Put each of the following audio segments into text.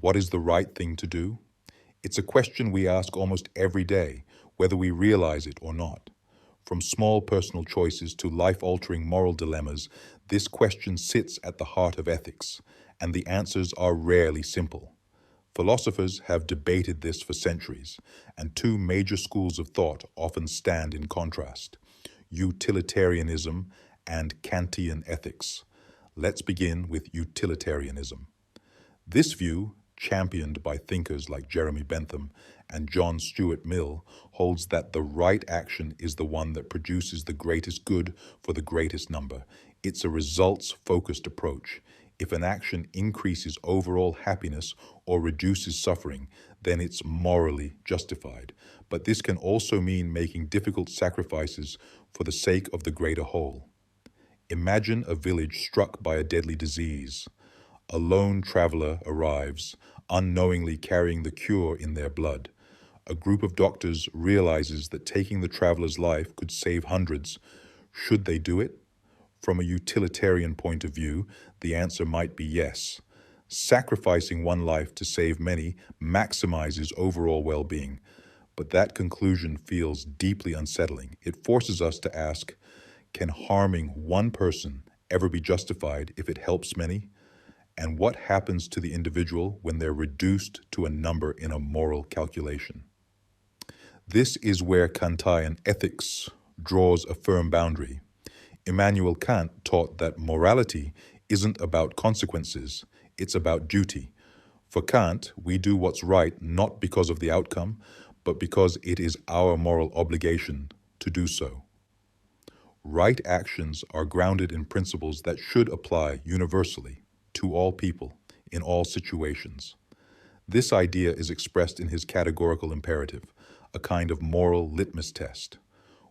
What is the right thing to do? It's a question we ask almost every day, whether we realize it or not. From small personal choices to life-altering moral dilemmas, this question sits at the heart of ethics, and the answers are rarely simple. Philosophers have debated this for centuries, and two major schools of thought often stand in contrast: Utilitarianism and Kantian Ethics. Let's begin with utilitarianism. This view, championed by thinkers like Jeremy Bentham and John Stuart Mill, holds that the right action is the one that produces the greatest good for the greatest number. It's a results-focused approach. If an action increases overall happiness or reduces suffering, then it's morally justified. But this can also mean making difficult sacrifices for the sake of the greater whole. Imagine a village struck by a deadly disease. A lone traveler arrives, unknowingly carrying the cure in their blood. A group of doctors realizes that taking the traveler's life could save hundreds. Should they do it? From a utilitarian point of view, the answer might be yes. Sacrificing one life to save many maximizes overall well-being. But that conclusion feels deeply unsettling. It forces us to ask, can harming one person ever be justified if it helps many? And what happens to the individual when they're reduced to a number in a moral calculation? This is where Kantian ethics draws a firm boundary. Immanuel Kant taught that morality isn't about consequences, it's about duty. For Kant, we do what's right not because of the outcome, but because it is our moral obligation to do so. Right actions are grounded in principles that should apply universally to all people in all situations. This idea is expressed in his categorical imperative, a kind of moral litmus test.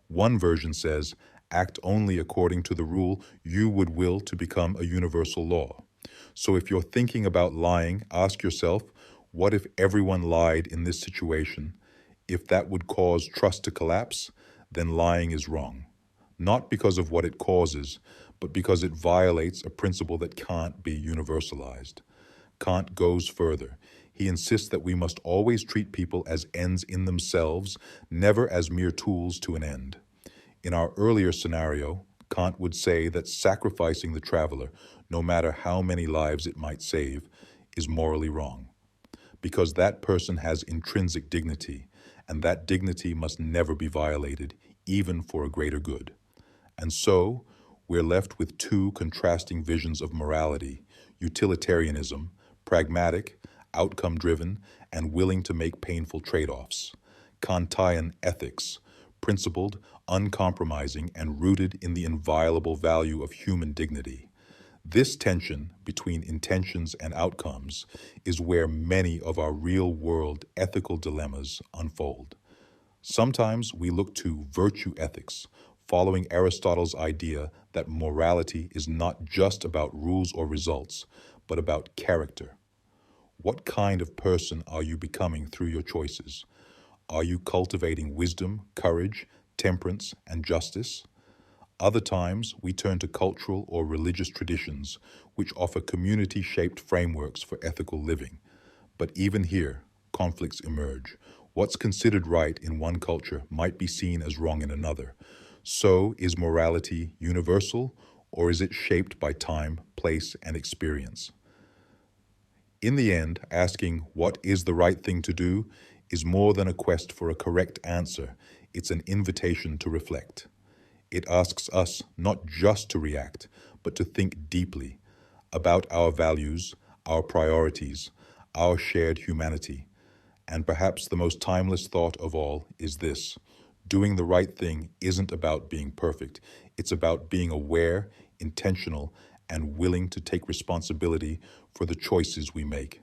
One version says, act only according to the rule you would will to become a universal law. So if you're thinking about lying, ask yourself, what if everyone lied in this situation? If that would cause trust to collapse, then lying is wrong. Not because of what it causes, but because it violates a principle that can't be universalized. Kant goes further. He insists that we must always treat people as ends in themselves, never as mere tools to an end. In our earlier scenario, Kant would say that sacrificing the traveler, no matter how many lives it might save, is morally wrong, because that person has intrinsic dignity, and that dignity must never be violated, even for a greater good. And so, we're left with two contrasting visions of morality: utilitarianism, pragmatic, outcome-driven, and willing to make painful trade-offs; Kantian ethics, principled, uncompromising, and rooted in the inviolable value of human dignity. This tension between intentions and outcomes is where many of our real-world ethical dilemmas unfold. Sometimes we look to virtue ethics, following Aristotle's idea that morality is not just about rules or results, but about character. What kind of person are you becoming through your choices? Are you cultivating wisdom, courage, temperance, and justice? Other times, we turn to cultural or religious traditions, which offer community-shaped frameworks for ethical living. But even here, conflicts emerge. What's considered right in one culture might be seen as wrong in another. So, is morality universal, or is it shaped by time, place, and experience? In the end, asking what is the right thing to do is more than a quest for a correct answer. It's an invitation to reflect. It asks us not just to react, but to think deeply about our values, our priorities, our shared humanity. And perhaps the most timeless thought of all is this: doing the right thing isn't about being perfect. It's about being aware, intentional, and willing to take responsibility for the choices we make.